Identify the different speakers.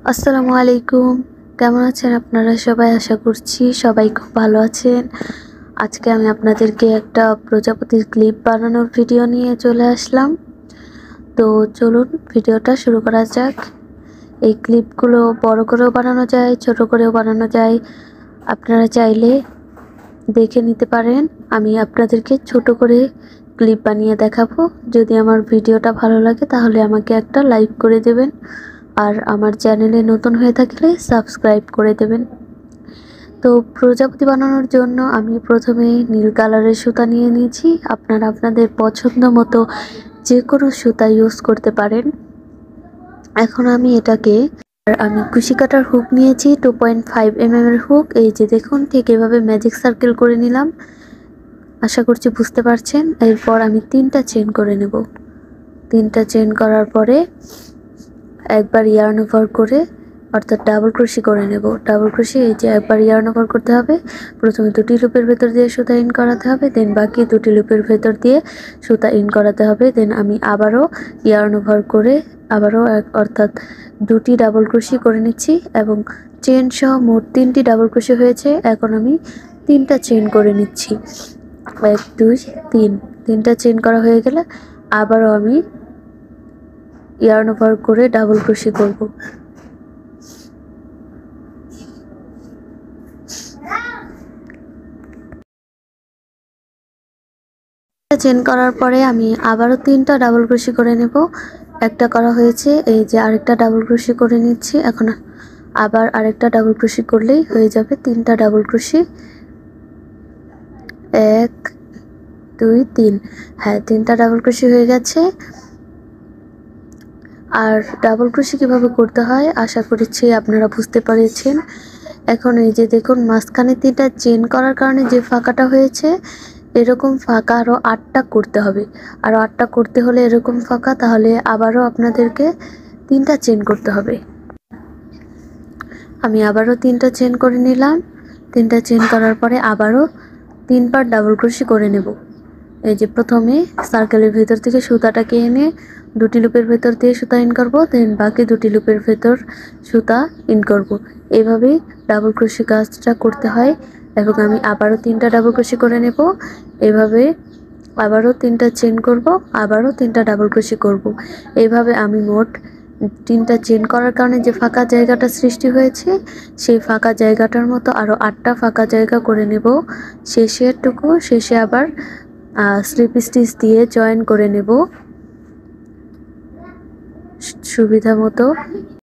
Speaker 1: আসসালামু আলাইকুম। কেমন আছেন আপনারা সবাই? আশা করছি সবাই খুব ভালো আছেন। আজকে আমি আপনাদেরকে একটা প্রজাপতির ক্লিপ বানানোর ভিডিও নিয়ে চলে আসলাম। তো চলুন ভিডিওটা শুরু করা যাক। এই ক্লিপগুলো বড় করেও বানানো যায়, ছোট করেও বানানো যায়। আপনারা চাইলে দেখে নিতে পারেন। আমি আপনাদেরকে ছোট করে ক্লিপ বানিয়ে দেখাবো। যদি আমার ভিডিওটা ভালো লাগে তাহলে আমাকে একটা লাইক করে দেবেন, আর আমার চ্যানেলে নতুন হয়ে থাকলে সাবস্ক্রাইব করে দেবেন। তো প্রজাপতি বানানোর জন্য আমি প্রথমে নীল কালারের সুতা নিয়ে নিয়েছি। আপনারা আপনাদের পছন্দ মতো যে কোনো সুতা ইউজ করতে পারেন। এখন আমি এটাকে আমি কুশি কাটার হুক নিয়েছি 2.5 mm এর হুক। এই যে দেখুন, ঠিক এভাবে ম্যাজিক সার্কেল করে নিলাম। আশা করছি বুঝতে পারছেন। এরপর আমি 3টা চেন করে নেব। 3টা চেন করার পরে একবার ইয়ার্ন ওভার করে, অর্থাৎ ডাবল ক্রোশি করে নেব। ডাবল ক্রোশি এই যে একবার ইয়ার্ন ওভার করতে হবে। প্রথমে 2টি লুপের ভেতর দিয়ে সুতা ইন করাতে হবে, দেন বাকি 2টি লুপের ভেতর দিয়ে সুতা ইন করাতে হবে। দেন আমি আবারও ইয়ার্ন ওভার করে আবারও অর্থাৎ 2টি ডাবল ক্রোশি করে নিচ্ছি এবং চেন সহ মোট 3টি ডাবল ক্রোশি হয়েছে। এখন আমি 3টা চেন করে নিচ্ছি। 1 2 3, 3টা চেন করা হয়ে গেলে আবারও আমি ইয়ার্ন ওভার করে ডাবল ক্রোশি করব। চেন করার পরে আমি আবারও 3টা ডাবল ক্রোশি করে নেব। একটা করা হয়েছে, এই যে আরেকটা ডাবল ক্রোশি করে নিচ্ছি। এখন আবার আরেকটা ডাবল ক্রোশি করলেই হয়ে যাবে 3টা ডাবল ক্রোশি। 1 2 3, হ্যাঁ 3টা ডাবল ক্রোশি হয়ে গেছে। আর ডাবল ক্রোশি কিভাবে করতে হয় আশা করছি আপনারা বুঝতে পেরেছেন। এখন এই যে দেখুন, মাঝখানে 3টা চেন করার কারণে যে ফাঁকাটা হয়েছে, এরকম ফাঁকা আরও 8টা করতে হবে। আরও 8টা করতে হলে এরকম ফাঁকা, তাহলে আবারও আপনাদেরকে 3টা চেন করতে হবে। আমি আবারও 3টা চেন করে নিলাম। 3টা চেন করার পরে আবারও 3বার ডাবল ক্রোশি করে নেব। এই যে প্রথমে সার্কেলের ভেতর থেকে সুতাটাকে এনে 2টি লুপের ভেতর দিয়ে সুতা ইন করব, দেন বাকি 2টি লুপের ভেতর সুতা ইন করব। এইভাবেই ডাবল ক্রোশি কাজটা করতে হয়। এবং আমি আবারও 3টা ডাবল ক্রোশি করে নেব। এভাবে আবারও 3টা চেন করব, আবারও 3টা ডাবল ক্রোশি করব। এইভাবে আমি মোট 3টা চেন করার কারণে যে ফাঁকা জায়গাটা সৃষ্টি হয়েছে, সেই ফাঁকা জায়গাটার মতো আরও 8টা ফাঁকা জায়গা করে নেব। শেষে আবার স্লিপ স্টিচ দিয়ে জয়েন করে নেব সুবিধা মতো।